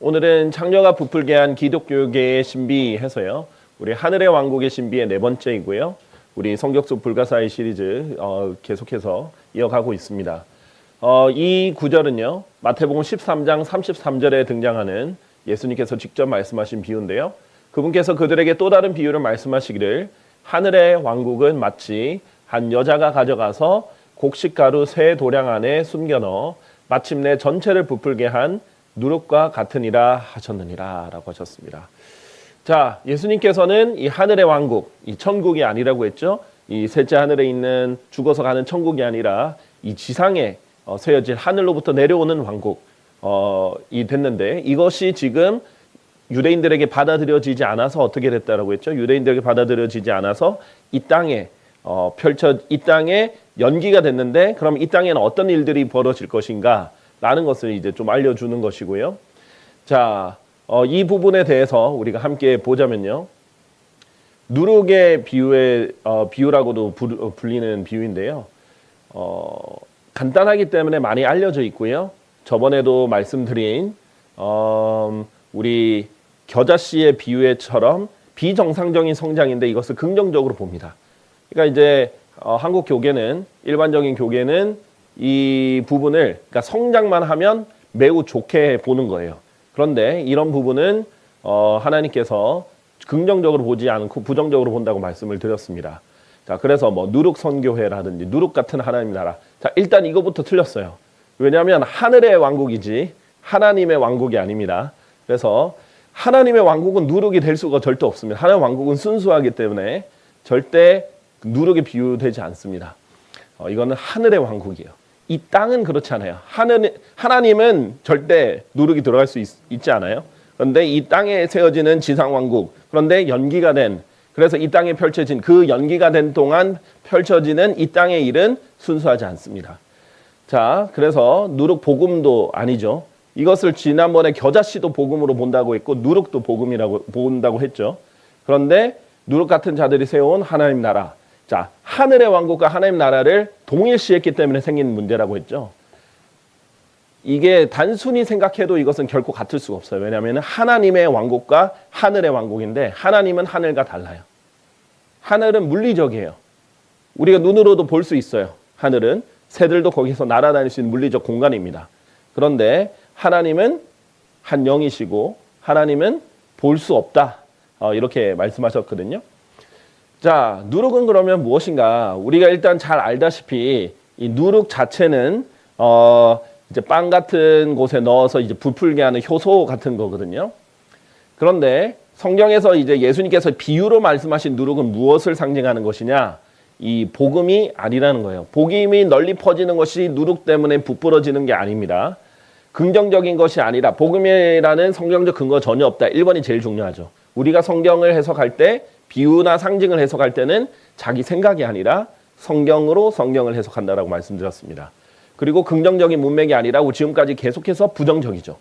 오늘은 창녀가 부풀게 한 기독교계의 신비 해서요. 우리 하늘의 왕국의 신비의 네 번째이고요. 우리 성경 속 불가사의 시리즈 계속해서 이어가고 있습니다. 이 구절은요. 마태복음 13장 33절에 등장하는 예수님께서 직접 말씀하신 비유인데요. 그분께서 그들에게 또 다른 비유를 말씀하시기를 하늘의 왕국은 마치 한 여자가 가져가서 곡식가루 세 도량 안에 숨겨넣어 마침내 전체를 부풀게 한 누룩과 같으니라 하셨느니라 라고 하셨습니다. 자, 예수님께서는 이 하늘의 왕국, 이 천국이 아니라고 했죠. 이 셋째 하늘에 있는 죽어서 가는 천국이 아니라 이 지상에 세워질 하늘로부터 내려오는 왕국이 됐는데 이것이 지금 유대인들에게 받아들여지지 않아서 어떻게 됐다라고 했죠? 유대인들에게 받아들여지지 않아서 이 땅에 이 땅에 연기가 됐는데 그럼 이 땅에는 어떤 일들이 벌어질 것인가? 라는 것을 이제 좀 알려주는 것이고요. 자, 이 부분에 대해서 우리가 함께 보자면요. 누룩의 비유라고도 불리는 비유인데요. 간단하기 때문에 많이 알려져 있고요. 저번에도 말씀드린 우리 겨자씨의 비유처럼 비정상적인 성장인데 이것을 긍정적으로 봅니다. 그러니까 이제 한국 교계는 일반적인 교계는 이 부분을 그러니까 성장만 하면 매우 좋게 보는 거예요. 그런데 이런 부분은 하나님께서 긍정적으로 보지 않고 부정적으로 본다고 말씀을 드렸습니다. 자, 그래서 뭐 누룩 선교회라든지 누룩 같은 하나님 나라. 자, 일단 이거부터 틀렸어요. 왜냐하면 하늘의 왕국이지 하나님의 왕국이 아닙니다. 그래서 하나님의 왕국은 누룩이 될 수가 절대 없습니다. 하나님의 왕국은 순수하기 때문에 절대 누룩에 비유되지 않습니다. 이거는 하늘의 왕국이에요. 이 땅은 그렇지 않아요. 하나님은 절대 누룩이 들어갈 수 있지 않아요. 그런데 이 땅에 세워지는 지상왕국, 그런데 연기가 된, 그래서 이 땅에 펼쳐진 그 연기가 된 동안 펼쳐지는 이 땅의 일은 순수하지 않습니다. 자, 그래서 누룩 복음도 아니죠. 이것을 지난번에 겨자씨도 복음으로 본다고 했고 누룩도 복음이라고 본다고 했죠. 그런데 누룩 같은 자들이 세워온 하나님 나라. 자, 하늘의 왕국과 하나님 나라를 동일시했기 때문에 생긴 문제라고 했죠. 이게 단순히 생각해도 이것은 결코 같을 수가 없어요. 왜냐하면 하나님의 왕국과 하늘의 왕국인데 하나님은 하늘과 달라요. 하늘은 물리적이에요. 우리가 눈으로도 볼 수 있어요. 하늘은 새들도 거기서 날아다닐 수 있는 물리적 공간입니다. 그런데 하나님은 한 영이시고 하나님은 볼 수 없다. 이렇게 말씀하셨거든요. 자, 누룩은 그러면 무엇인가? 우리가 일단 잘 알다시피 이 누룩 자체는 이제 빵 같은 곳에 넣어서 이제 부풀게 하는 효소 같은 거거든요. 그런데 성경에서 이제 예수님께서 비유로 말씀하신 누룩은 무엇을 상징하는 것이냐? 이 복음이 아니라는 거예요. 복음이 널리 퍼지는 것이 누룩 때문에 부풀어지는 게 아닙니다. 긍정적인 것이 아니라 복음이라는 성경적 근거 전혀 없다. 1번이 제일 중요하죠. 우리가 성경을 해석할 때 비유나 상징을 해석할 때는 자기 생각이 아니라 성경으로 성경을 해석한다라고 말씀드렸습니다. 그리고 긍정적인 문맥이 아니라 지금까지 계속해서 부정적이죠.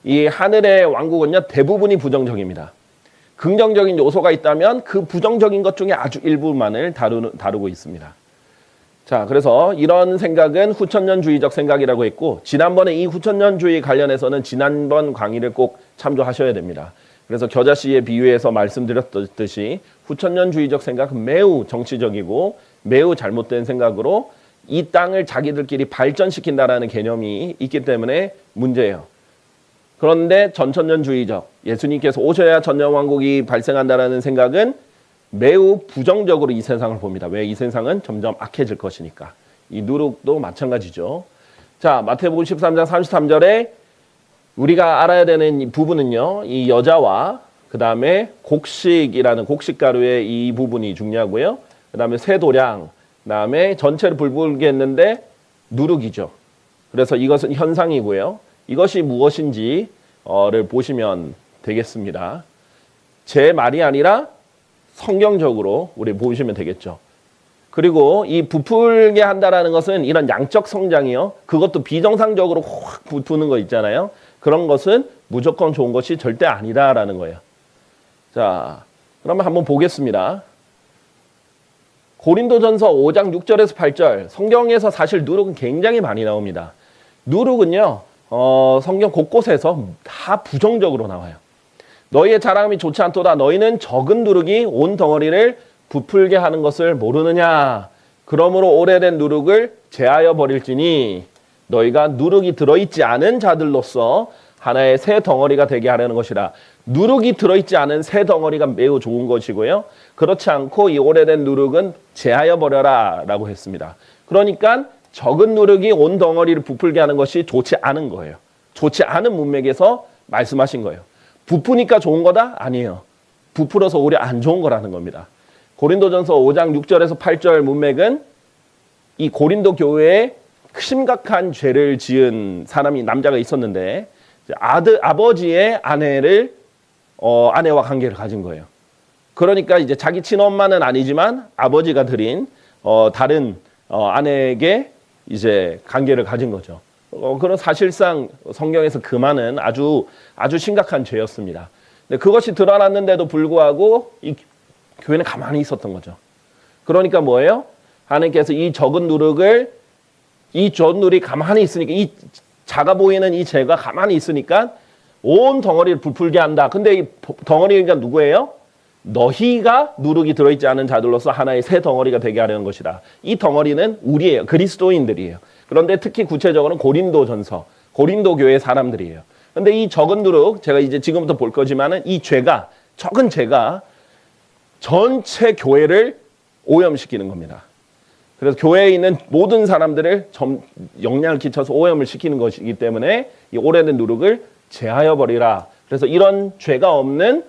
이 하늘의 왕국은요 대부분이 부정적입니다. 긍정적인 요소가 있다면 그 부정적인 것 중에 아주 일부만을 다루고 있습니다. 자, 그래서 이런 생각은 후천년주의적 생각이라고 했고 지난번에 이 후천년주의 관련해서는 지난번 강의를 꼭 참조하셔야 됩니다. 그래서 겨자씨의 비유에서 말씀드렸듯이 후천년주의적 생각은 매우 정치적이고 매우 잘못된 생각으로 이 땅을 자기들끼리 발전시킨다라는 개념이 있기 때문에 문제예요. 그런데 전천년주의적, 예수님께서 오셔야 전천왕국이 발생한다라는 생각은 매우 부정적으로 이 세상을 봅니다. 왜? 이 세상은 점점 악해질 것이니까. 이 누룩도 마찬가지죠. 자, 마태복음 13장 33절에 우리가 알아야 되는 이 부분은요. 이 여자와 그 다음에 곡식이라는 곡식가루의 이 부분이 중요하고요. 그 다음에 세도량, 그 다음에 전체를 불불게 했는데 누룩이죠. 그래서 이것은 현상이고요. 이것이 무엇인지를 보시면 되겠습니다. 제 말이 아니라 성경적으로 우리 보시면 되겠죠. 그리고 이 부풀게 한다라는 것은 이런 양적 성장이요. 그것도 비정상적으로 확 부는 거 있잖아요. 그런 것은 무조건 좋은 것이 절대 아니다라는 거예요. 자, 그러면 한번 보겠습니다. 고린도전서 5장 6절에서 8절 성경에서 사실 누룩은 굉장히 많이 나옵니다. 누룩은요. 성경 곳곳에서 다 부정적으로 나와요. 너희의 자랑함이 좋지 않도다. 너희는 적은 누룩이 온 덩어리를 부풀게 하는 것을 모르느냐. 그러므로 오래된 누룩을 제하여 버릴지니 너희가 누룩이 들어있지 않은 자들로서 하나의 새 덩어리가 되게 하려는 것이라. 누룩이 들어있지 않은 새 덩어리가 매우 좋은 것이고요. 그렇지 않고 이 오래된 누룩은 제하여 버려라 라고 했습니다. 그러니까 적은 누룩이 온 덩어리를 부풀게 하는 것이 좋지 않은 거예요. 좋지 않은 문맥에서 말씀하신 거예요. 부푸니까 좋은 거다? 아니에요. 부풀어서 오히려 안 좋은 거라는 겁니다. 고린도전서 5장 6절에서 8절 문맥은 이 고린도 교회에 심각한 죄를 지은 사람이 남자가 있었는데 아버지의 아내와 관계를 가진 거예요. 그러니까 이제 자기 친엄마는 아니지만 아버지가 들인 다른 아내에게 이제 관계를 가진 거죠. 그런 사실상 성경에서 금하는 아주 심각한 죄였습니다. 근데 그것이 드러났는데도 불구하고 이 교회는 가만히 있었던 거죠. 그러니까 뭐예요? 하나님께서 이 적은 누룩을 이 전누리 가만히 있으니까 이 작아 보이는 이 죄가 가만히 있으니까 온 덩어리를 부풀게 한다. 근데 이 덩어리가 누구예요? 너희가 누룩이 들어있지 않은 자들로서 하나의 새 덩어리가 되게 하려는 것이다. 이 덩어리는 우리예요. 그리스도인들이에요. 그런데 특히 구체적으로는 고린도 교회 사람들이에요. 그런데 이 적은 누룩, 제가 이제 지금부터 볼 거지만은 이 죄가, 적은 죄가 전체 교회를 오염시키는 겁니다. 그래서 교회에 있는 모든 사람들을 영향을 끼쳐서 오염을 시키는 것이기 때문에 이 오래된 누룩을 제하여 버리라. 그래서 이런 죄가 없는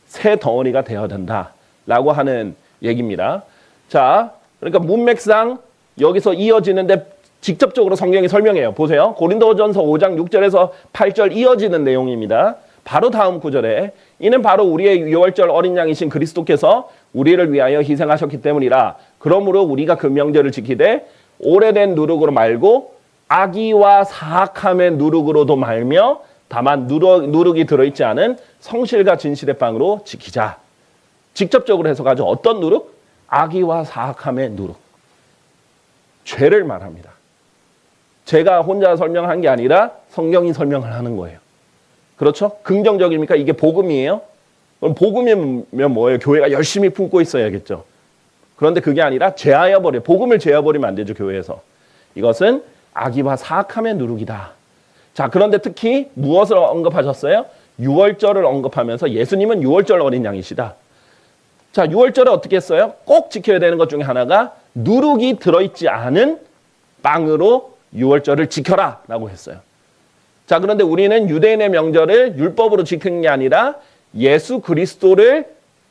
새 덩어리가 되어야 된다라고 하는 얘기입니다. 자, 그러니까 문맥상 여기서 이어지는데 직접적으로 성경이 설명해요. 보세요. 고린도전서 5장 6절에서 8절 이어지는 내용입니다. 바로 다음 구절에 이는 바로 우리의 유월절 어린 양이신 그리스도께서 우리를 위하여 희생하셨기 때문이라. 그러므로 우리가 그 명절을 지키되 오래된 누룩으로 말고 악의와 사악함의 누룩으로도 말며 다만 누룩이 들어있지 않은 성실과 진실의 빵으로 지키자. 직접적으로 해석하죠. 어떤 누룩? 악의와 사악함의 누룩. 죄를 말합니다. 제가 혼자 설명한 게 아니라 성경이 설명을 하는 거예요. 그렇죠? 긍정적입니까? 이게 복음이에요? 그럼 복음이면 뭐예요? 교회가 열심히 품고 있어야겠죠. 그런데 그게 아니라 제하여 버려. 복음을 제하여 버리면 안 되죠, 교회에서. 이것은 악의와 사악함의 누룩이다. 자, 그런데 특히 무엇을 언급하셨어요? 유월절을 언급하면서 예수님은 유월절 어린 양이시다. 자, 유월절에 어떻게 했어요? 꼭 지켜야 되는 것 중에 하나가 누룩이 들어있지 않은 빵으로 유월절을 지켜라 라고 했어요. 자, 그런데 우리는 유대인의 명절을 율법으로 지키는 게 아니라 예수 그리스도를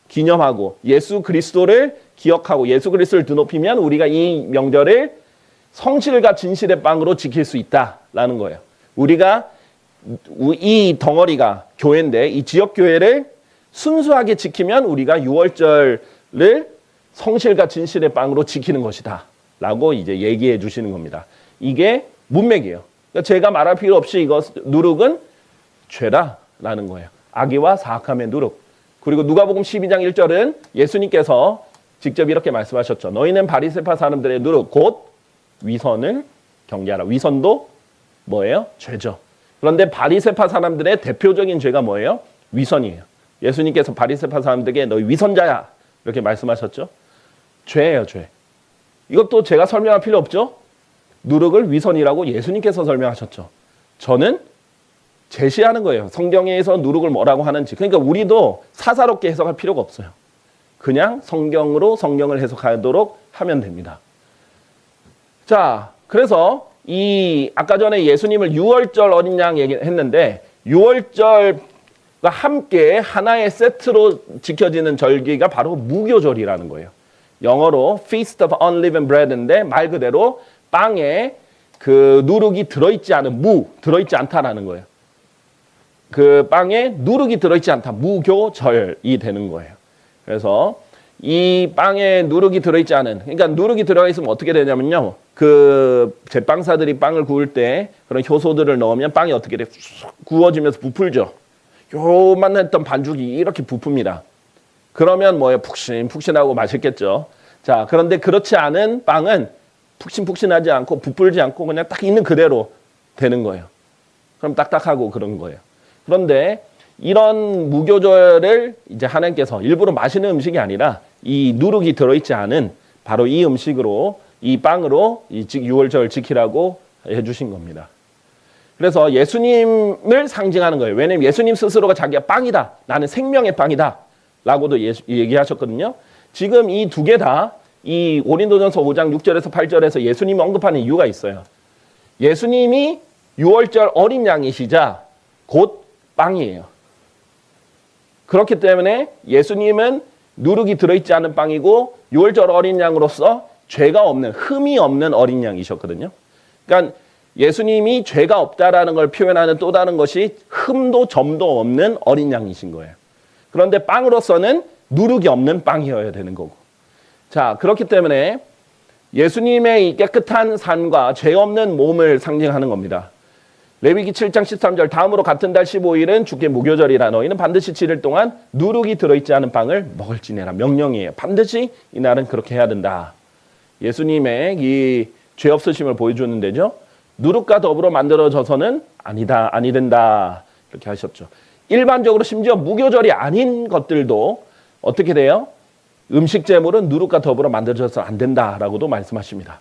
기념하고 예수 그리스도를 기억하고 예수 그리스도를 드높이면 우리가 이 명절을 성실과 진실의 빵으로 지킬 수 있다라는 거예요. 우리가 이 덩어리가 교회인데 이 지역교회를 순수하게 지키면 우리가 유월절을 성실과 진실의 빵으로 지키는 것이다 라고 이제 얘기해 주시는 겁니다. 이게 문맥이에요. 그러니까 제가 말할 필요 없이 누룩은 죄다라는 거예요. 악의와 사악함의 누룩. 그리고 누가복음 12장 1절은 예수님께서 직접 이렇게 말씀하셨죠. 너희는 바리새파 사람들의 누룩 곧 위선을 경계하라. 위선도 뭐예요? 죄죠. 그런데 바리새파 사람들의 대표적인 죄가 뭐예요? 위선이에요. 예수님께서 바리새파 사람들에게 너희 위선자야 이렇게 말씀하셨죠. 죄예요, 죄. 이것도 제가 설명할 필요 없죠. 누룩을 위선이라고 예수님께서 설명하셨죠. 저는 제시하는 거예요. 성경에서 누룩을 뭐라고 하는지. 그러니까 우리도 사사롭게 해석할 필요가 없어요. 그냥 성경으로 성경을 해석하도록 하면 됩니다. 자, 그래서 아까 전에 예수님을 유월절 어린 양 얘기했는데 유월절과 함께 하나의 세트로 지켜지는 절기가 바로 무교절이라는 거예요. 영어로 Feast of Unleavened Bread인데 말 그대로 빵에 그 누룩이 들어있지 않은 들어있지 않다라는 거예요. 그 빵에 누룩이 들어있지 않다. 무교절이 되는 거예요. 그래서 이 빵에 누룩이 들어있지 않은, 그러니까 누룩이 들어가 있으면 어떻게 되냐면요. 그 제빵사들이 빵을 구울 때 그런 효소들을 넣으면 빵이 어떻게 돼? 구워지면서 부풀죠. 요만 했던 반죽이 이렇게 부풉니다. 그러면 뭐예요? 푹신푹신하고 맛있겠죠. 자, 그런데 그렇지 않은 빵은 푹신푹신하지 않고 부풀지 않고 그냥 딱 있는 그대로 되는 거예요. 그럼 딱딱하고 그런 거예요. 그런데 이런 무교절을 이제 하나님께서 일부러 마시는 음식이 아니라 이 누룩이 들어있지 않은 바로 이 음식으로, 이 빵으로 이 유월절 지키라고 해주신 겁니다. 그래서 예수님을 상징하는 거예요. 왜냐하면 예수님 스스로가 자기가 빵이다, 나는 생명의 빵이다 라고도 얘기하셨거든요. 지금 이 두 개 다 이 고린도전서 5장 6절에서 8절에서 예수님이 언급하는 이유가 있어요. 예수님이 유월절 어린 양이시자 곧 빵이에요. 그렇기 때문에 예수님은 누룩이 들어있지 않은 빵이고 유월절 어린 양으로서 죄가 없는, 흠이 없는 어린 양이셨거든요. 그러니까 예수님이 죄가 없다라는 걸 표현하는 또 다른 것이 흠도 점도 없는 어린 양이신 거예요. 그런데 빵으로서는 누룩이 없는 빵이어야 되는 거고. 자, 그렇기 때문에 예수님의 이 깨끗한 산과 죄 없는 몸을 상징하는 겁니다. 레위기 7장 13절 다음으로 같은 달 15일은 주께 무교절이라 너희는 반드시 7일 동안 누룩이 들어있지 않은 빵을 먹을지니라 명령이에요. 반드시 이날은 그렇게 해야 된다. 예수님의 이 죄 없으심을 보여주는 데죠. 누룩과 더불어 만들어져서는 아니다, 아니 된다 이렇게 하셨죠. 일반적으로 심지어 무교절이 아닌 것들도 어떻게 돼요? 음식 제물은 누룩과 더불어 만들어져서 안 된다라고도 말씀하십니다.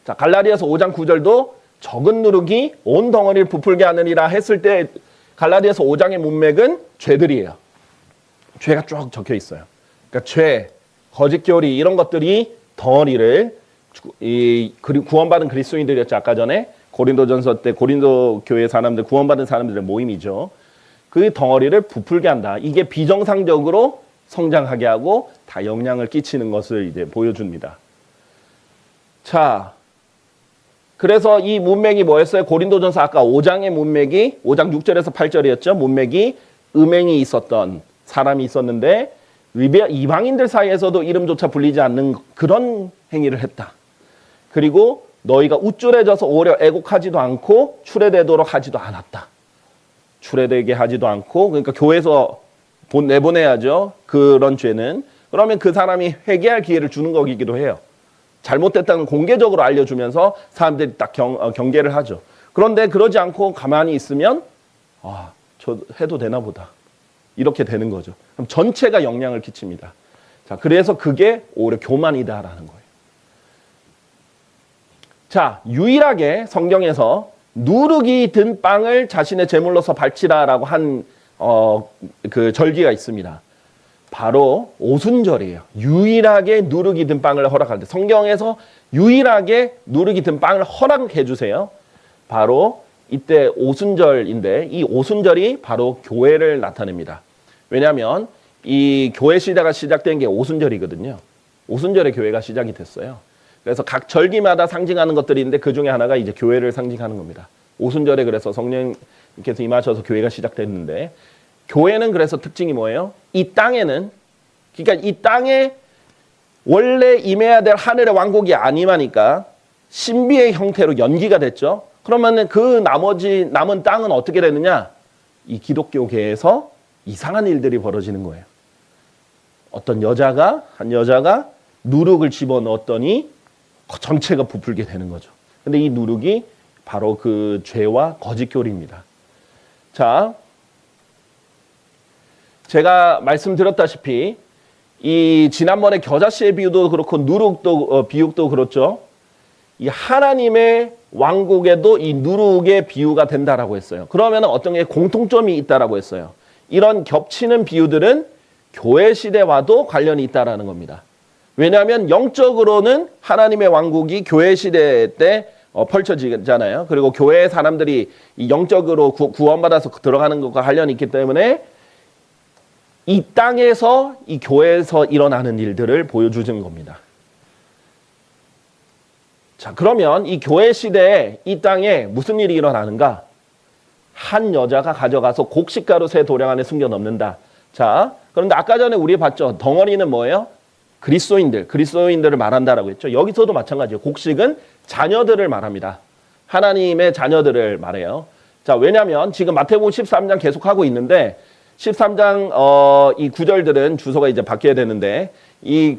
자, 갈라디아서 5장 9절도 적은 누룩이 온 덩어리를 부풀게 하느니라 했을 때 갈라디아서 5장의 문맥은 죄들이에요. 죄가 쭉 적혀 있어요. 그러니까 죄, 거짓교리 이런 것들이 덩어리를 구원받은 그리스도인들이었죠. 아까 전에 고린도전서 때 고린도 교회 사람들, 구원받은 사람들의 모임이죠. 그 덩어리를 부풀게 한다. 이게 비정상적으로 성장하게 하고 다 영향을 끼치는 것을 이제 보여줍니다. 자, 그래서 이 문맥이 뭐였어요? 고린도전서 아까 5장의 문맥이 5장 6절에서 8절이었죠. 문맥이 음행이 있었던 사람이 있었는데 이방인들 사이에서도 이름조차 불리지 않는 그런 행위를 했다. 그리고 너희가 우쭐해져서 오히려 애곡하지도 않고 추례되도록 하지도 않았다. 추례되게 하지도 않고, 그러니까 교회에서 내보내야죠. 그런 죄는. 그러면 그 사람이 회개할 기회를 주는 거기도 해요. 잘못됐다는 공개적으로 알려주면서 사람들이 딱 경계를 하죠. 그런데 그러지 않고 가만히 있으면 저 해도 되나 보다. 이렇게 되는 거죠. 그럼 전체가 영향을 끼칩니다. 자, 그래서 그게 오히려 교만이다라는 거예요. 자, 유일하게 성경에서 누룩이 든 빵을 자신의 제물로서 바치라라고 한 그 절기가 있습니다. 바로 오순절이에요. 유일하게 누룩이 든 빵을 허락할 때 성경에서 유일하게 누룩이 든 빵을 허락해 주세요. 바로 이때 오순절인데 이 오순절이 바로 교회를 나타냅니다. 왜냐하면 이 교회 시대가 시작된 게 오순절이거든요. 오순절에 교회가 시작이 됐어요. 그래서 각 절기마다 상징하는 것들이 있는데 그 중에 하나가 이제 교회를 상징하는 겁니다. 오순절에 그래서 성령께서 임하셔서 교회가 시작됐는데 교회는 그래서 특징이 뭐예요? 이 땅에는, 그러니까 이 땅에 원래 임해야 될 하늘의 왕국이 안 임하니까 신비의 형태로 연기가 됐죠. 그러면은 그 나머지 남은 땅은 어떻게 되느냐? 이 기독교계에서 이상한 일들이 벌어지는 거예요. 어떤 한 여자가 누룩을 집어넣었더니 전체가 부풀게 되는 거죠. 근데 이 누룩이 바로 그 죄와 거짓교리입니다. 자, 제가 말씀드렸다시피 이 지난번에 겨자씨의 비유도 그렇고 누룩도 비유도 그렇죠. 이 하나님의 왕국에도 이 누룩의 비유가 된다라고 했어요. 그러면 어떤 게 공통점이 있다라고 했어요. 이런 겹치는 비유들은 교회 시대와도 관련이 있다라는 겁니다. 왜냐하면 영적으로는 하나님의 왕국이 교회 시대 때 펼쳐지잖아요. 그리고 교회 사람들이 이 영적으로 구원받아서 들어가는 것과 관련이 있기 때문에 이 땅에서 이 교회에서 일어나는 일들을 보여주는 겁니다. 자, 그러면 이 교회 시대에 이 땅에 무슨 일이 일어나는가? 한 여자가 가져가서 곡식가루 새 도량 안에 숨겨 넣는다. 자, 그런데 아까 전에 우리 봤죠? 덩어리는 뭐예요? 그리스도인들을 말한다라고 했죠. 여기서도 마찬가지예요. 곡식은 자녀들을 말합니다. 하나님의 자녀들을 말해요. 자, 왜냐하면 지금 마태복음 13장 계속하고 있는데 13장 이 구절들은 주소가 이제 바뀌어야 되는데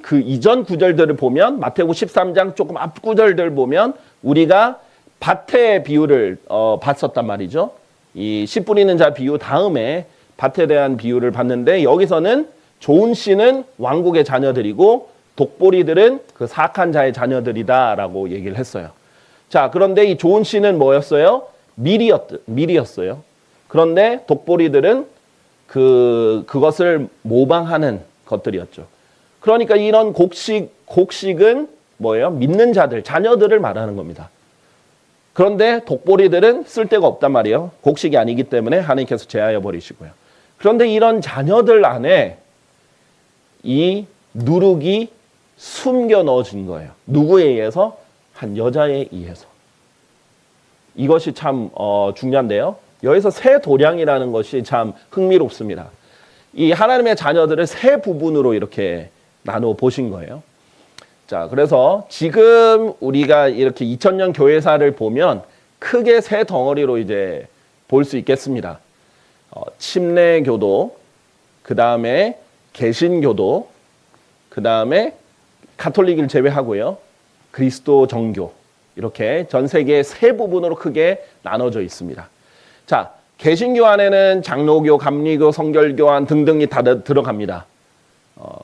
그 이전 구절들을 보면 마태복음 13장 조금 앞 구절들 보면 우리가 밭의 비유를 봤었단 말이죠. 이 씨 뿌리는 자 비유 다음에 밭에 대한 비유를 봤는데 여기서는 좋은 씨는 왕국의 자녀들이고 독보리들은 그 사악한 자의 자녀들이다라고 얘기를 했어요. 자, 그런데 이 좋은 씨는 뭐였어요? 밀이었어요. 그런데 독보리들은 그것을 모방하는 것들이었죠. 그러니까 이런 곡식은 뭐예요? 믿는 자들, 자녀들을 말하는 겁니다. 그런데 독보리들은 쓸데가 없단 말이에요. 곡식이 아니기 때문에 하나님께서 제하여 버리시고요. 그런데 이런 자녀들 안에 이 누룩이 숨겨 넣어진 거예요. 누구에 의해서? 한 여자에 의해서. 이것이 참 중요한데요. 여기서 세 도량이라는 것이 참 흥미롭습니다. 이 하나님의 자녀들을 세 부분으로 이렇게 나누어 보신 거예요. 자, 그래서 지금 우리가 이렇게 2000년 교회사를 보면 크게 세 덩어리로 이제 볼 수 있겠습니다. 침례교도, 그 다음에 개신교도, 그 다음에 가톨릭을 제외하고요. 그리스도 정교. 이렇게 전 세계 세 부분으로 크게 나눠져 있습니다. 자, 개신교 안에는 장로교, 감리교, 성결교환 등등이 다 들어갑니다.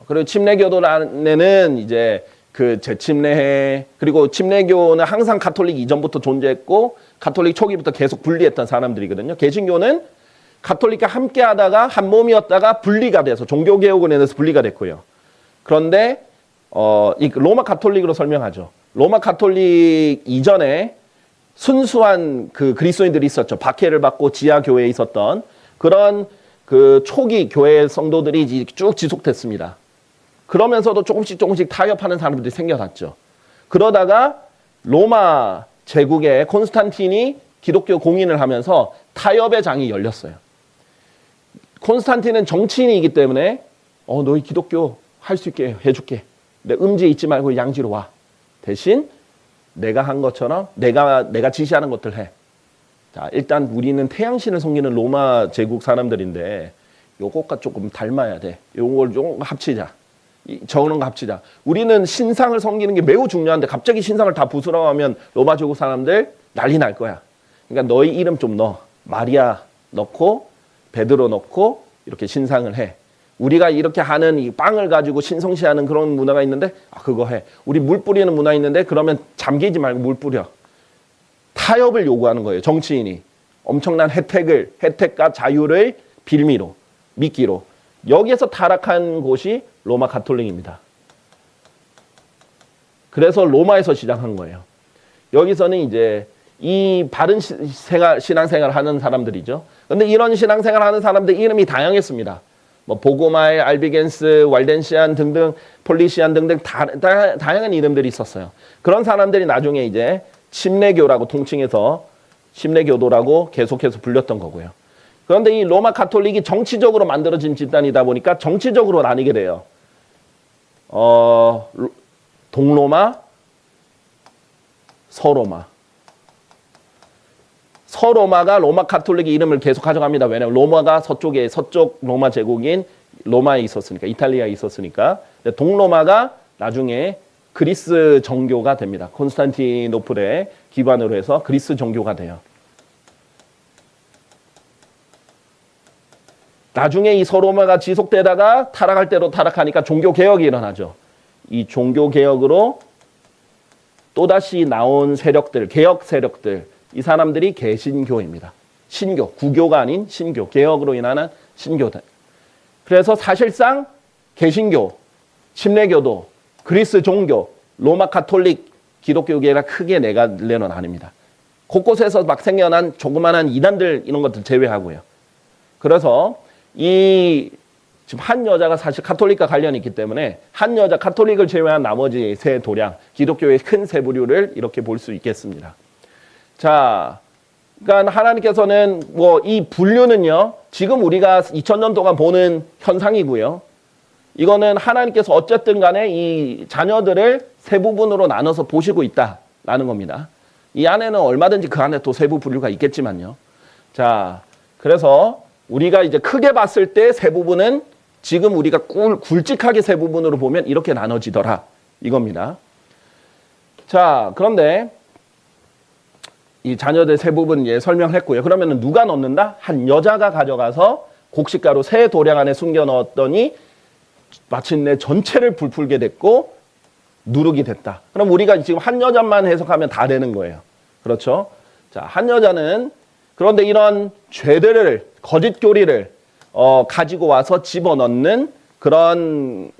그리고 침례교도 안에는 이제 그 재침례회, 그리고 침례교는 항상 가톨릭 이전부터 존재했고 가톨릭 초기부터 계속 분리했던 사람들이거든요. 개신교는 가톨릭과 함께 하다가 한 몸이었다가 분리가 돼서 종교개혁을 인해서 분리가 됐고요. 그런데 이 로마 가톨릭으로 설명하죠. 로마 가톨릭 이전에 순수한 그 그리스도인들이 있었죠. 박해를 받고 지하 교회에 있었던 그런 그 초기 교회 성도들이 쭉 지속됐습니다. 그러면서도 조금씩 타협하는 사람들이 생겨났죠. 그러다가 로마 제국의 콘스탄틴이 기독교 공인을 하면서 타협의 장이 열렸어요. 콘스탄틴은 정치인이기 때문에 너희 기독교 할 수 있게 해줄게. 내 음지 잊지 말고 양지로 와. 대신 내가 한 것처럼 내가 지시하는 것들 해. 자, 일단 우리는 태양신을 섬기는 로마 제국 사람들인데 요것과 조금 닮아야 돼. 요걸 좀 합치자. 저런 거 합치자. 우리는 신상을 섬기는 게 매우 중요한데 갑자기 신상을 다 부수라고 하면 로마 제국 사람들 난리 날 거야. 그러니까 너희 이름 좀 넣어. 마리아 넣고 베드로 넣고 이렇게 신상을 해. 우리가 이렇게 하는 이 빵을 가지고 신성시하는 그런 문화가 있는데 그거 해. 우리 물 뿌리는 문화 있는데 그러면 잠기지 말고 물 뿌려. 타협을 요구하는 거예요. 정치인이. 엄청난 혜택과 자유를 빌미로, 미끼로. 여기에서 타락한 곳이 로마 가톨릭입니다. 그래서 로마에서 시작한 거예요. 여기서는 이제 이 바른 신앙생활 하는 사람들이죠. 그런데 이런 신앙생활 하는 사람들 이름이 다양했습니다. 뭐 보고마일, 알비겐스, 왈덴시안 등등, 폴리시안 등등 다양한 이름들이 있었어요. 그런 사람들이 나중에 이제 침례교라고 통칭해서 침례교도라고 계속해서 불렸던 거고요. 그런데 이 로마 가톨릭이 정치적으로 만들어진 집단이다 보니까 정치적으로 나뉘게 돼요. 동로마, 서로마. 서로마가 로마 가톨릭의 이름을 계속 가져갑니다. 왜냐하면 로마가 서쪽 로마 제국인 로마에 있었으니까, 이탈리아에 있었으니까. 동로마가 나중에 그리스 정교가 됩니다. 콘스탄티노플의 기반으로 해서 그리스 정교가 돼요. 나중에 이 서로마가 지속되다가 타락할 대로 타락하니까 종교개혁이 일어나죠. 이 종교개혁으로 또다시 나온 세력들, 개혁 세력들, 이 사람들이 개신교입니다. 신교, 구교가 아닌 신교, 개혁으로 인한 신교들. 그래서 사실상 개신교, 침례교도, 그리스 종교, 로마 가톨릭, 기독교계가 크게 네 갈래로 나뉩니다. 곳곳에서 막 생겨난 조그만한 이단들 이런 것들 제외하고요. 그래서 지금 한 여자가 사실 가톨릭과 관련이 있기 때문에 한 여자 가톨릭을 제외한 나머지 세 도량, 기독교의 큰 세 부류를 이렇게 볼 수 있겠습니다. 자, 그러니까 하나님께서는 이 분류는요, 지금 우리가 2000년 동안 보는 현상이고요. 이거는 하나님께서 어쨌든 간에 이 자녀들을 세 부분으로 나눠서 보시고 있다라는 겁니다. 이 안에는 얼마든지 그 안에 또 세부 분류가 있겠지만요. 자, 그래서 우리가 이제 크게 봤을 때 세 부분은 지금 우리가 굵직하게 세 부분으로 보면 이렇게 나눠지더라. 이겁니다. 자, 그런데 이 자녀들 세 부분 설명했고요. 그러면 누가 넣는다? 한 여자가 가져가서 곡식가루 새 도량 안에 숨겨 넣었더니 마침내 전체를 불풀게 됐고 누룩이 됐다. 그럼 우리가 지금 한 여자만 해석하면 다 되는 거예요. 그렇죠? 자, 한 여자는 그런데 이런 죄들을 거짓 교리를 가지고 와서 집어넣는 그런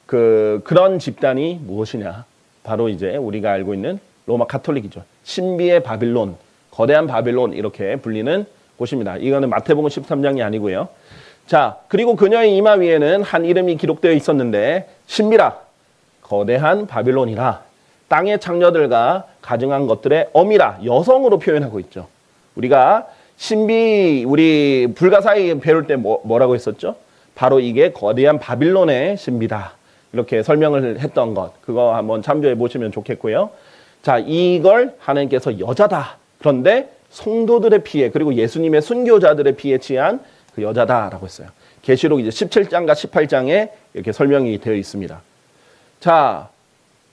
그런 집단이 무엇이냐? 바로 이제 우리가 알고 있는 로마 가톨릭이죠. 신비의 바빌론, 거대한 바빌론 이렇게 불리는 곳입니다. 이거는 마태복음 13장이 아니고요. 자, 그리고 그녀의 이마 위에는 한 이름이 기록되어 있었는데 신비라 거대한 바빌론이라 땅의 창녀들과 가증한 것들의 어미라 여성으로 표현하고 있죠. 우리가 신비 우리 불가사의 배울 때 뭐라고 했었죠? 바로 이게 거대한 바빌론의 신비다. 이렇게 설명을 했던 것. 그거 한번 참조해 보시면 좋겠고요. 자, 이걸 하나님께서 여자다. 그런데 성도들의 피해 그리고 예수님의 순교자들의 피해 취한 그 여자다라고 했어요. 계시록 이제 17장과 18장에 이렇게 설명이 되어 있습니다. 자,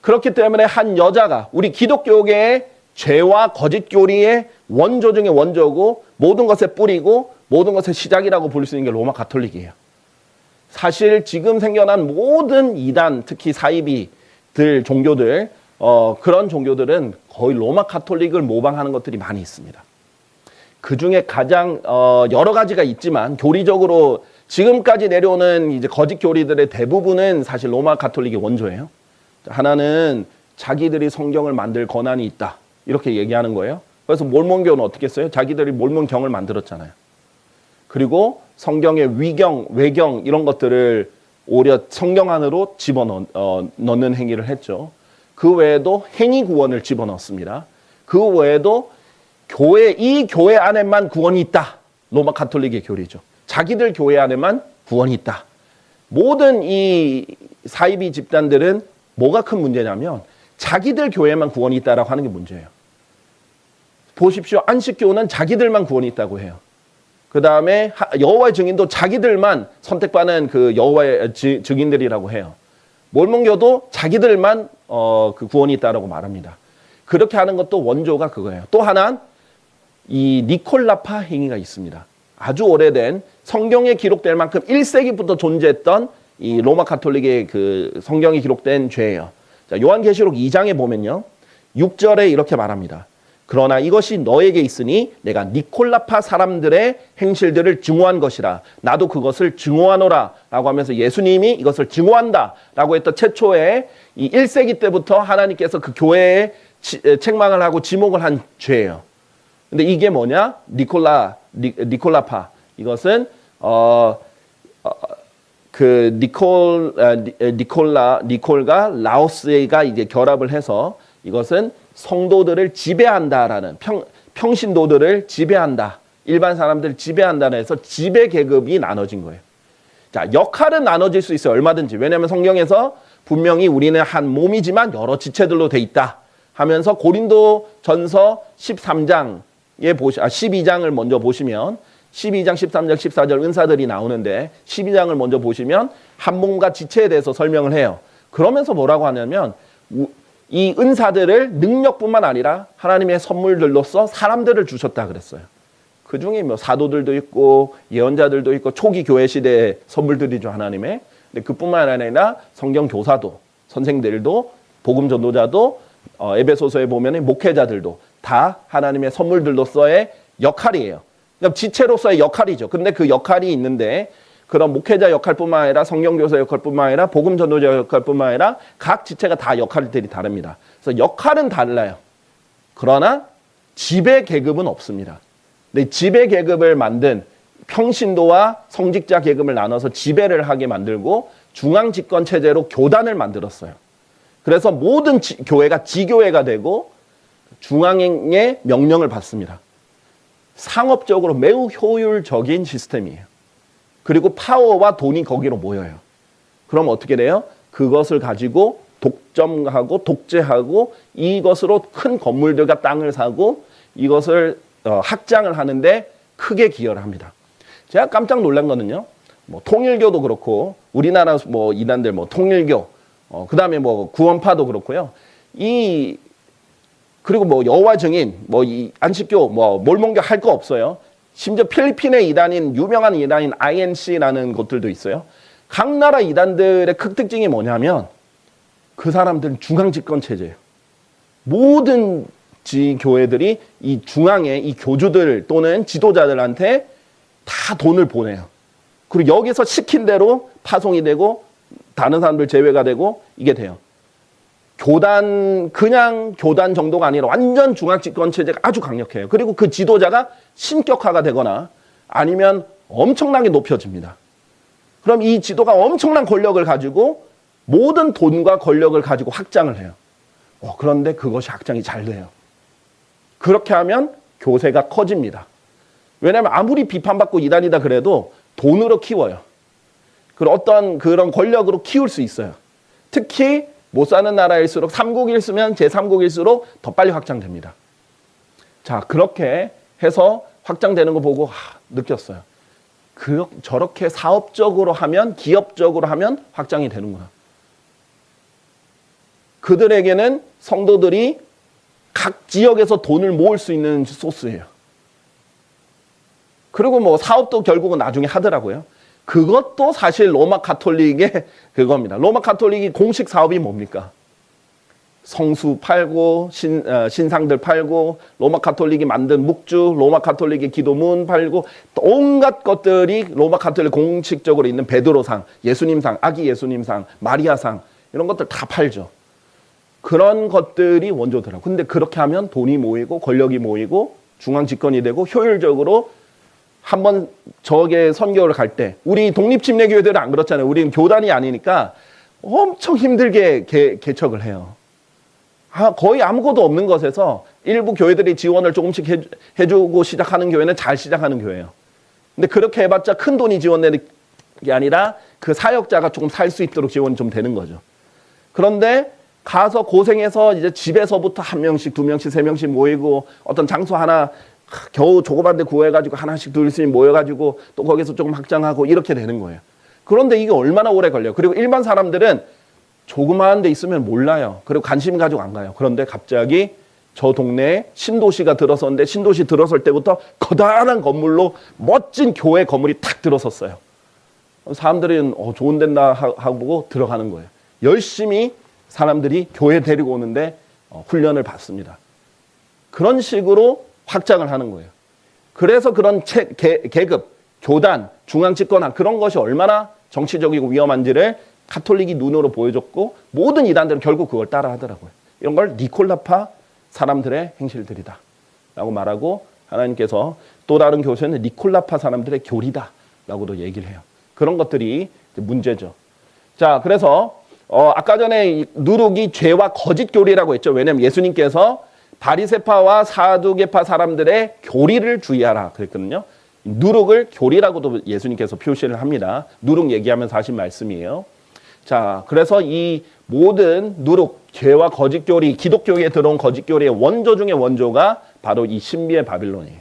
그렇기 때문에 한 여자가 우리 기독교계의 죄와 거짓 교리의 원조 중의 원조고 모든 것의 뿌리고 모든 것의 시작이라고 볼 수 있는 게 로마 가톨릭이에요. 사실 지금 생겨난 모든 이단, 특히 사이비들 종교들, 그런 종교들은 거의 로마 가톨릭을 모방하는 것들이 많이 있습니다. 그 중에 가장 여러 가지가 있지만 교리적으로 지금까지 내려오는 이제 거짓 교리들의 대부분은 사실 로마 가톨릭의 원조예요. 하나는 자기들이 성경을 만들 권한이 있다 이렇게 얘기하는 거예요. 그래서 몰몬교는 어떻게 했어요? 자기들이 몰몬경을 만들었잖아요. 그리고 성경의 위경, 외경 이런 것들을 오히려 성경 안으로 집어넣는 행위를 했죠. 그 외에도 행위 구원을 집어넣습니다. 그 외에도 이 교회 안에만 구원이 있다. 로마 가톨릭의 교리죠. 자기들 교회 안에만 구원이 있다. 모든 이 사이비 집단들은 뭐가 큰 문제냐면 자기들 교회만 구원이 있다라고 하는 게 문제예요. 보십시오. 안식교는 자기들만 구원이 있다고 해요. 그 다음에 여호와의 증인도 자기들만 선택받는 그 여호와의 증인들이라고 해요. 몰몬교도 자기들만 그 구원이 있다라고 말합니다. 그렇게 하는 것도 원조가 그거예요. 또 하나 이 니콜라파 행위가 있습니다. 아주 오래된 성경에 기록될 만큼 1세기부터 존재했던 이 로마 가톨릭의 그 성경에 기록된 죄예요. 자, 요한계시록 2장에 보면요. 6절에 이렇게 말합니다. 그러나 이것이 너에게 있으니 내가 니콜라파 사람들의 행실들을 증오한 것이라. 나도 그것을 증오하노라 라고 하면서 예수님이 이것을 증오한다 라고 했던 최초의 이 1세기 때부터 하나님께서 그 교회에 책망을 하고 지목을 한 죄예요. 근데 이게 뭐냐? 니콜라파. 이것은 니콜과 라오스가 이제 결합을 해서 이것은 성도들을 지배한다라는 평신도들을 지배한다. 일반 사람들을 지배한다는 해서 지배 계급이 나눠진 거예요. 자, 역할은 나눠질 수 있어요. 얼마든지. 왜냐하면 성경에서 분명히 우리는 한 몸이지만 여러 지체들로 돼 있다 하면서 고린도전서 12장을 먼저 보시면 12장, 13절, 14절 은사들이 나오는데 12장을 먼저 보시면 한 몸과 지체에 대해서 설명을 해요. 그러면서 뭐라고 하냐면 이 은사들을 능력뿐만 아니라 하나님의 선물들로서 사람들을 주셨다 그랬어요. 그 중에 뭐 사도들도 있고 예언자들도 있고 초기 교회 시대의 선물들이죠, 하나님의. 근데 그뿐만 아니라 성경 교사도, 선생들도, 복음 전도자도, 에베소서에 보면 목회자들도 다 하나님의 선물들로서의 역할이에요. 그러니까 지체로서의 역할이죠. 근데 그 역할이 있는데 그런 목회자 역할뿐만 아니라 성경교사 역할뿐만 아니라 복음 전도자 역할뿐만 아니라 각 지체가 다 역할들이 다릅니다. 그래서 역할은 달라요. 그러나 지배 계급은 없습니다. 근데 지배 계급을 만든 평신도와 성직자 계급을 나눠서 지배를 하게 만들고 중앙 집권 체제로 교단을 만들었어요. 그래서 모든 교회가 지교회가 되고 중앙의 명령을 받습니다. 상업적으로 매우 효율적인 시스템이에요. 그리고 파워와 돈이 거기로 모여요. 그럼 어떻게 돼요? 그것을 가지고 독점하고 독재하고 이것으로 큰 건물들과 땅을 사고 이것을 확장을 하는데 크게 기여를 합니다. 제가 깜짝 놀란 거는요. 뭐 통일교도 그렇고 우리나라 뭐 이단들 뭐 통일교, 그다음에 뭐 구원파도 그렇고요. 이 그리고 뭐 여호와 증인, 뭐 이 안식교, 뭐 몰몬교 할 거 없어요. 심지어 필리핀의 이단인 유명한 이단인 INC라는 곳들도 있어요. 각 나라 이단들의 특징이 뭐냐면 그 사람들은 중앙 집권 체제예요. 모든 교회들이 이 중앙에 이 교주들 또는 지도자들한테 다 돈을 보내요. 그리고 여기서 시킨 대로 파송이 되고 다른 사람들 제외가 되고 이게 돼요. 그냥 교단 정도가 아니라 완전 중앙 집권 체제가 아주 강력해요. 그리고 그 지도자가 신격화가 되거나 아니면 엄청나게 높여집니다. 그럼 이 지도가 엄청난 권력을 가지고 모든 돈과 권력을 가지고 확장을 해요. 그런데 그것이 확장이 잘 돼요. 그렇게 하면 교세가 커집니다. 왜냐하면 아무리 비판받고 이단이다 그래도 돈으로 키워요. 그리고 어떤 그런 권력으로 키울 수 있어요. 특히 못 사는 나라일수록 삼국일수면 제3국일수록 더 빨리 확장됩니다. 자, 그렇게 해서 확장되는 거 보고 느꼈어요. 저렇게 사업적으로 하면, 기업적으로 하면 확장이 되는구나. 그들에게는 성도들이 각 지역에서 돈을 모을 수 있는 소스예요. 그리고 뭐 사업도 결국은 나중에 하더라고요. 그것도 사실 로마 가톨릭의 그겁니다. 로마 가톨릭이 공식 사업이 뭡니까? 성수 팔고 신상들 팔고 로마 가톨릭이 만든 묵주, 로마 가톨릭의 기도문 팔고 온갖 것들이 로마 가톨릭 공식적으로 있는 베드로상, 예수님상, 아기 예수님상, 마리아상 이런 것들 다 팔죠. 그런 것들이 원조더라고요. 근데 그렇게 하면 돈이 모이고 권력이 모이고 중앙 집권이 되고 효율적으로 한번 저게 선교를 갈 때 우리 독립침례교회들은 안 그렇잖아요. 우리는 교단이 아니니까 엄청 힘들게 개척을 해요. 거의 아무것도 없는 것에서 일부 교회들이 지원을 조금씩 해주고 시작하는 교회는 잘 시작하는 교회예요. 근데 그렇게 해봤자 큰 돈이 지원되는 게 아니라 그 사역자가 조금 살 수 있도록 지원이 좀 되는 거죠. 그런데 가서 고생해서 이제 집에서부터 한 명씩, 두 명씩, 세 명씩 모이고 어떤 장소 하나 겨우 조그만 데 구해가지고 하나씩 둘씩 모여가지고 또 거기서 조금 확장하고 이렇게 되는 거예요. 그런데 이게 얼마나 오래 걸려요. 그리고 일반 사람들은 조그마한 데 있으면 몰라요. 그리고 관심 가지고 안 가요. 그런데 갑자기 저 동네에 신도시가 들어섰는데 신도시 들어설 때부터 커다란 건물로 멋진 교회 건물이 탁 들어섰어요. 사람들은 좋은 데다 하고 들어가는 거예요. 열심히 사람들이 교회 데리고 오는데 훈련을 받습니다. 그런 식으로 확장을 하는 거예요. 그래서 그런 계급, 교단, 중앙집권화 그런 것이 얼마나 정치적이고 위험한지를 가톨릭이 눈으로 보여줬고 모든 이단들은 결국 그걸 따라 하더라고요. 이런 걸 니콜라파 사람들의 행실들이다 라고 말하고 하나님께서 또 다른 교세는 니콜라파 사람들의 교리다 라고도 얘기를 해요. 그런 것들이 문제죠. 자, 그래서 아까 전에 누룩이 죄와 거짓 교리라고 했죠. 왜냐하면 예수님께서 바리새파와 사두개파 사람들의 교리를 주의하라 그랬거든요. 누룩을 교리라고도 예수님께서 표시를 합니다. 누룩 얘기하면서 하신 말씀이에요. 자, 그래서 이 모든 누룩, 죄와 거짓 교리, 기독교에 들어온 거짓 교리의 원조 중에 원조가 바로 이 신비의 바빌론이에요.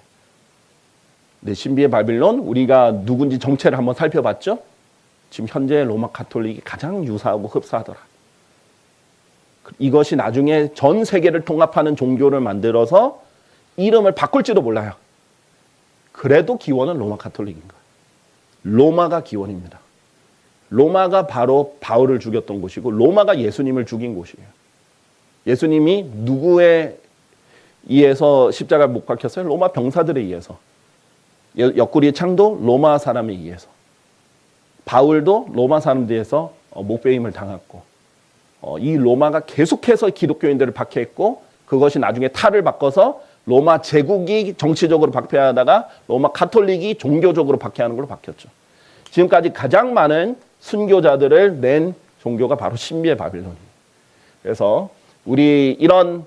네, 신비의 바빌론, 우리가 누군지 정체를 한번 살펴봤죠? 지금 현재 로마 가톨릭이 가장 유사하고 흡사하더라. 이것이 나중에 전 세계를 통합하는 종교를 만들어서 이름을 바꿀지도 몰라요. 그래도 기원은 로마 가톨릭인 거예요. 로마가 기원입니다. 로마가 바로 바울을 죽였던 곳이고 로마가 예수님을 죽인 곳이에요. 예수님이 누구에 의해서 십자가를 못 박혔어요? 로마 병사들에 의해서. 옆구리의 창도 로마 사람에 의해서. 바울도 로마 사람들에 의해서 목베임을 당했고 이 로마가 계속해서 기독교인들을 박해했고 그것이 나중에 탈을 바꿔서 로마 제국이 정치적으로 박해하다가 로마 가톨릭이 종교적으로 박해하는 걸로 바뀌었죠. 지금까지 가장 많은 순교자들을 낸 종교가 바로 신비의 바빌론이에요. 그래서 우리 이런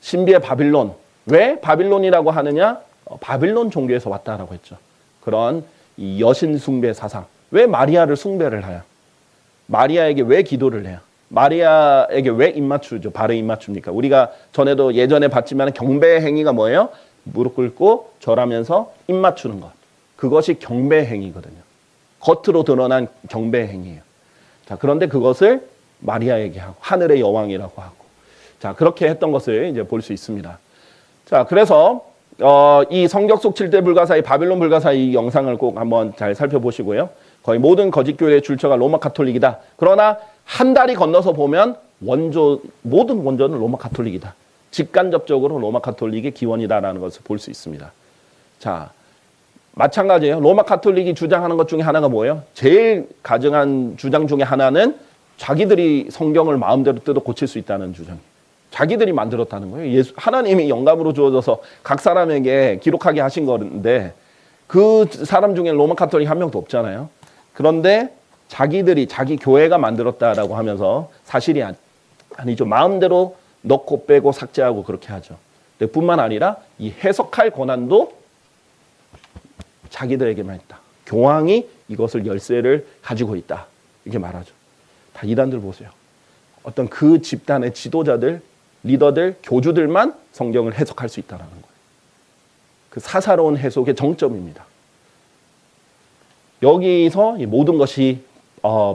신비의 바빌론, 왜 바빌론이라고 하느냐? 바빌론 종교에서 왔다라고 했죠. 그런 이 여신 숭배 사상. 왜 마리아를 숭배를 해요? 마리아에게 왜 기도를 해요? 마리아에게 왜 입맞추죠? 발에 입맞춥니까? 우리가 전에도 예전에 봤지만 경배 행위가 뭐예요? 무릎 꿇고 절하면서 입맞추는 것. 그것이 경배 행위거든요. 겉으로 드러난 경배 행위예요. 자, 그런데 그것을 마리아에게 하고 하늘의 여왕이라고 하고. 자, 그렇게 했던 것을 이제 볼 수 있습니다. 자, 그래서 이 성경 속 7대 불가사의 바빌론 불가사의 이 영상을 꼭 한번 잘 살펴보시고요. 거의 모든 거짓 교회의 출처가 로마 가톨릭이다. 그러나 한 다리 건너서 보면 모든 원조는 로마 가톨릭이다. 직간접적으로 로마 가톨릭의 기원이다라는 것을 볼 수 있습니다. 자, 마찬가지예요. 로마 가톨릭이 주장하는 것 중에 하나가 뭐예요? 제일 가증한 주장 중에 하나는 자기들이 성경을 마음대로 뜯어 고칠 수 있다는 주장이에요. 자기들이 만들었다는 거예요. 하나님이 영감으로 주어져서 각 사람에게 기록하게 하신 건데 그 사람 중에 로마 가톨릭 한 명도 없잖아요. 그런데 자기들이 자기 교회가 만들었다라고 하면서 사실이 아니죠. 마음대로 넣고 빼고 삭제하고 그렇게 하죠. 뿐만 아니라 이 해석할 권한도 자기들에게만 있다. 교황이 이것을 열쇠를 가지고 있다. 이렇게 말하죠. 다 이단들 보세요. 어떤 그 집단의 지도자들, 리더들, 교주들만 성경을 해석할 수 있다는 거예요. 그 사사로운 해석의 정점입니다. 여기서 모든 것이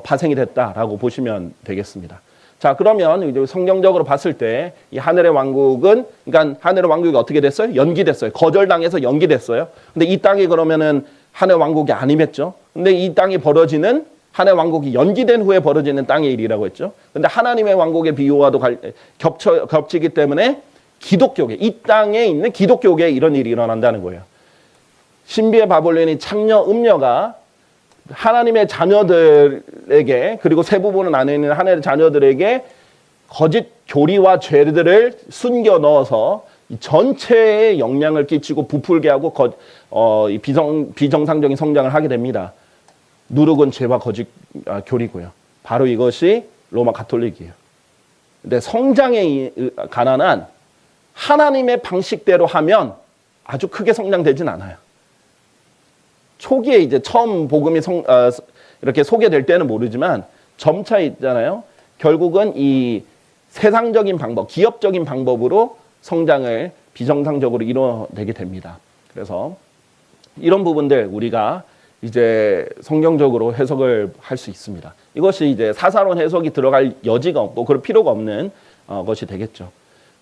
파생이 됐다라고 보시면 되겠습니다. 자, 그러면 이제 성경적으로 봤을 때 이 하늘의 왕국은, 그러니까 하늘의 왕국이 어떻게 됐어요? 연기됐어요. 거절당해서 연기됐어요. 근데 이 땅이 그러면은 하늘의 왕국이 아니겠죠? 근데 이 땅이 벌어지는 하늘의 왕국이 연기된 후에 벌어지는 땅의 일이라고 했죠. 근데 하나님의 왕국의 비유와도 겹치기 때문에 기독교계, 이 땅에 있는 기독교계에 이런 일이 일어난다는 거예요. 신비의 바벨론이 창녀 음녀가 하나님의 자녀들에게, 그리고 세 부분은 안에 있는 하나님의 자녀들에게 거짓 교리와 죄들을 숨겨 넣어서 이 전체에 영향을 끼치고 부풀게 하고 비정상적인 성장을 하게 됩니다. 누룩은 죄와 거짓 교리고요. 바로 이것이 로마 가톨릭이에요. 근데 성장에 관한 하나님의 방식대로 하면 아주 크게 성장되진 않아요. 초기에 이제 처음 복음이 이렇게 소개될 때는 모르지만 점차 있잖아요. 결국은 이 세상적인 방법, 기업적인 방법으로 성장을 비정상적으로 이뤄내게 됩니다. 그래서 이런 부분들 우리가 이제 성경적으로 해석을 할 수 있습니다. 이것이 이제 사사로운 해석이 들어갈 여지가 없고 그럴 필요가 없는 것이 되겠죠.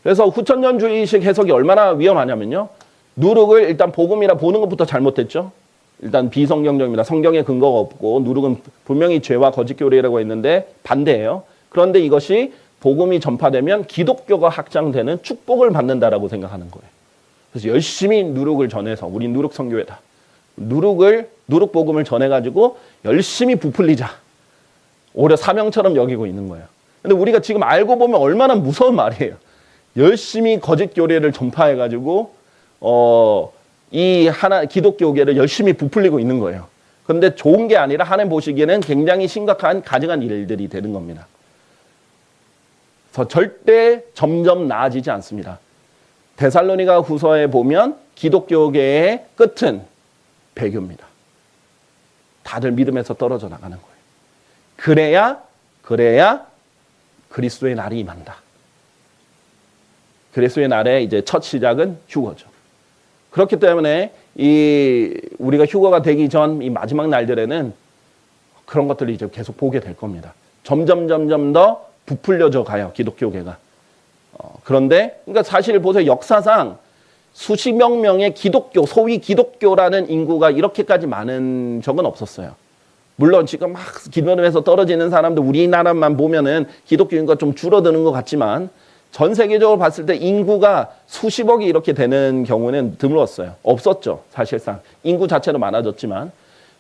그래서 후천년주의식 해석이 얼마나 위험하냐면요. 누룩을 일단 복음이라 보는 것부터 잘못됐죠. 일단 비성경적입니다. 성경에 근거가 없고 누룩은 분명히 죄와 거짓 교리라고 했는데 반대예요. 그런데 이것이 복음이 전파되면 기독교가 확장되는 축복을 받는다라고 생각하는 거예요. 그래서 열심히 누룩을 전해서 우리 누룩 선교회다. 누룩 복음을 전해가지고 열심히 부풀리자. 오히려 사명처럼 여기고 있는 거예요. 근데 우리가 지금 알고 보면 얼마나 무서운 말이에요. 열심히 거짓 교리를 전파해가지고 이 기독교계를 열심히 부풀리고 있는 거예요. 그런데 좋은 게 아니라 하나님 보시기에는 굉장히 심각한 가증한 일들이 되는 겁니다. 그래서 절대 점점 나아지지 않습니다. 데살로니가 후서에 보면 기독교계의 끝은 배교입니다. 다들 믿음에서 떨어져 나가는 거예요. 그래야 그리스도의 날이 임한다. 그리스도의 날의 이제 첫 시작은 휴거죠. 그렇기 때문에 우리가 휴거가 되기 전 이 마지막 날들에는 그런 것들을 이제 계속 보게 될 겁니다. 점점 더 부풀려져 가요, 기독교계가. 그런데 그러니까 사실 보세요. 역사상 수십억 명의 기독교, 소위 기독교라는 인구가 이렇게까지 많은 적은 없었어요. 물론 지금 막 기독교에서 떨어지는 사람들 우리나라만 보면은 기독교 인구가 좀 줄어드는 것 같지만 전 세계적으로 봤을 때 인구가 수십억이 이렇게 되는 경우는 드물었어요. 없었죠, 사실상. 인구 자체도 많아졌지만.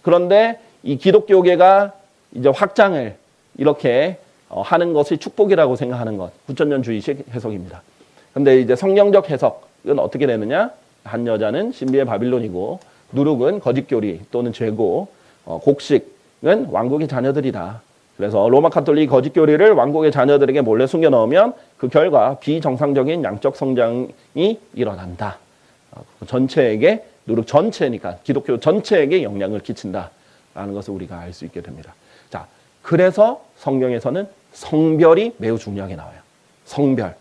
그런데 이 기독교계가 이제 확장을 이렇게 하는 것이 축복이라고 생각하는 것. 후천년주의식 해석입니다. 근데 이제 성경적 해석은 어떻게 되느냐? 한 여자는 신비의 바빌론이고, 누룩은 거짓교리 또는 죄고, 곡식은 왕국의 자녀들이다. 그래서 로마 가톨릭 거짓 교리를 왕국의 자녀들에게 몰래 숨겨 넣으면 그 결과 비정상적인 양적 성장이 일어난다. 전체에게, 누룩 전체니까 기독교 전체에게 영향을 끼친다라는 것을 우리가 알 수 있게 됩니다. 자, 그래서 성경에서는 성별이 매우 중요하게 나와요. 성별.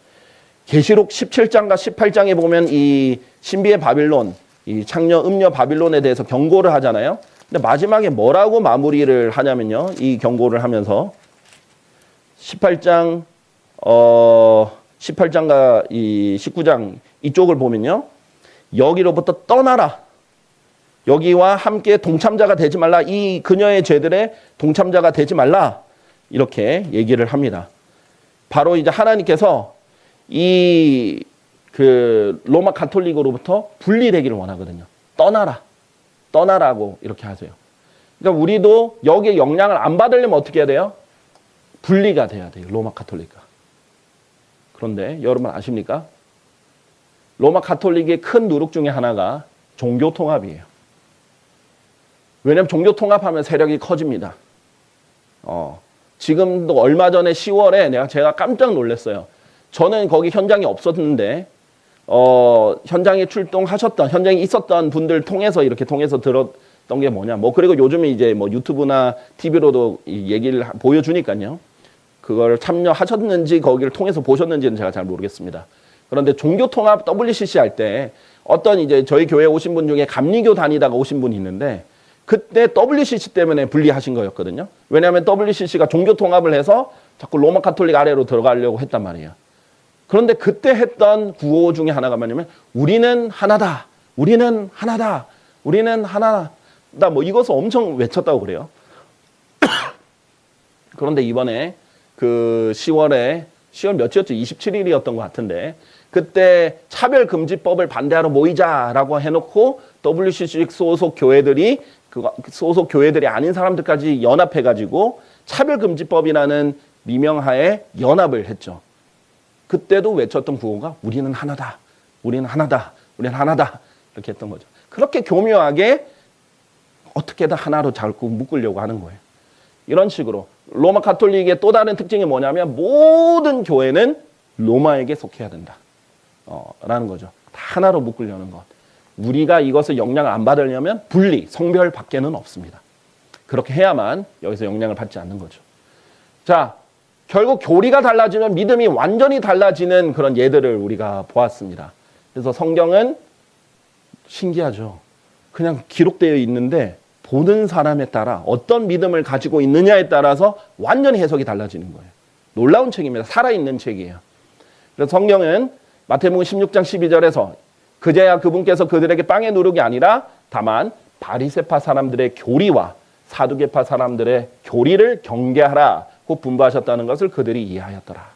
계시록 17장과 18장에 보면 이 신비의 바빌론, 이 창녀 음녀 바빌론에 대해서 경고를 하잖아요. 근데 마지막에 뭐라고 마무리를 하냐면요. 이 경고를 하면서 18장 18장과 이 19장 이쪽을 보면요. 여기로부터 떠나라. 여기와 함께 동참자가 되지 말라. 이 그녀의 죄들의 동참자가 되지 말라. 이렇게 얘기를 합니다. 바로 이제 하나님께서 이 그 로마 가톨릭으로부터 분리되기를 원하거든요. 떠나라. 떠나라고 이렇게 하세요. 그러니까 우리도 여기에 영향을 안 받으려면 어떻게 해야 돼요? 분리가 돼야 돼요. 로마 가톨릭과. 그런데 여러분 아십니까? 로마 가톨릭의 큰 누룩 중에 하나가 종교 통합이에요. 왜냐하면 종교 통합하면 세력이 커집니다. 지금도 얼마 전에 10월에 제가 깜짝 놀랐어요. 저는 거기 현장에 없었는데 현장에 출동하셨던, 현장에 있었던 분들 통해서 이렇게 통해서 들었던 게 뭐냐. 그리고 요즘에 이제 유튜브나 TV로도 이 얘기를 보여주니까요. 그걸 참여하셨는지 거기를 통해서 보셨는지는 제가 잘 모르겠습니다. 그런데 종교통합 WCC 할 때 어떤 이제 저희 교회 오신 분 중에 감리교 다니다가 오신 분이 있는데 그때 WCC 때문에 분리하신 거였거든요. 왜냐하면 WCC가 종교통합을 해서 자꾸 로마 가톨릭 아래로 들어가려고 했단 말이에요. 그런데 그때 했던 구호 중에 하나가 뭐냐면 우리는 하나다. 우리는 하나다. 우리는 하나다. 이것을 엄청 외쳤다고 그래요. 그런데 이번에 그 10월 며칠이었죠? 27일이었던 것 같은데 그때 차별금지법을 반대하러 모이자라고 해놓고 WCC 소속 교회들이 소속 교회들이 아닌 사람들까지 연합해가지고 차별금지법이라는 미명하에 연합을 했죠. 그때도 외쳤던 구호가 우리는 하나다. 우리는 하나다. 우리는 하나다. 이렇게 했던 거죠. 그렇게 교묘하게 어떻게든 하나로 자꾸 묶으려고 하는 거예요. 이런 식으로 로마 가톨릭의 또 다른 특징이 뭐냐면 모든 교회는 로마에게 속해야 된다. 라는 거죠. 다 하나로 묶으려는 것. 우리가 이것을 영향을 안 받으려면 분리, 성별 밖에는 없습니다. 그렇게 해야만 여기서 영향을 받지 않는 거죠. 자, 결국 교리가 달라지면 믿음이 완전히 달라지는 그런 예들을 우리가 보았습니다. 그래서 성경은 신기하죠. 그냥 기록되어 있는데 보는 사람에 따라 어떤 믿음을 가지고 있느냐에 따라서 완전히 해석이 달라지는 거예요. 놀라운 책입니다. 살아있는 책이에요. 그래서 성경은 마태복음 16장 12절에서 그제야 그분께서 그들에게 빵의 누룩이 아니라 다만 바리새파 사람들의 교리와 사두개파 사람들의 교리를 경계하라고 분부하셨다는 것을 그들이 이해하였더라.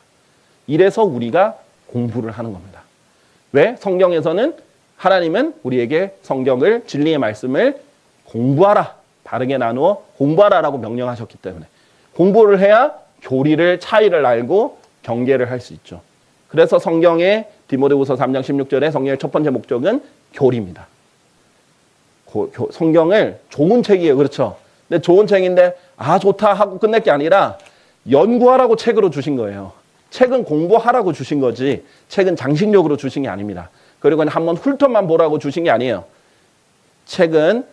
이래서 우리가 공부를 하는 겁니다. 왜? 성경에서는 하나님은 우리에게 성경을 진리의 말씀을 공부하라. 바르게 나누어 공부하라라고 명령하셨기 때문에 공부를 해야 교리를 차이를 알고 경계를 할 수 있죠. 그래서 성경의 디모데후서 3장 16절에 성경의 첫 번째 목적은 교리입니다. 성경을 좋은 책이에요. 그렇죠? 근데 좋은 책인데 좋다 하고 끝낼 게 아니라 연구하라고 책으로 주신 거예요. 책은 공부하라고 주신 거지 책은 장식용으로 주신 게 아닙니다. 그리고 한번 훑어만 보라고 주신 게 아니에요. 책은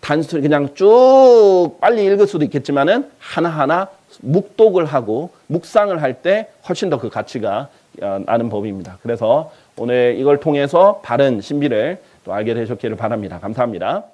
단순히 그냥 쭉 빨리 읽을 수도 있겠지만은 하나하나 묵독을 하고 묵상을 할 때 훨씬 더 그 가치가 나는 법입니다. 그래서 오늘 이걸 통해서 바른 신비를 또 알게 되셨기를 바랍니다. 감사합니다.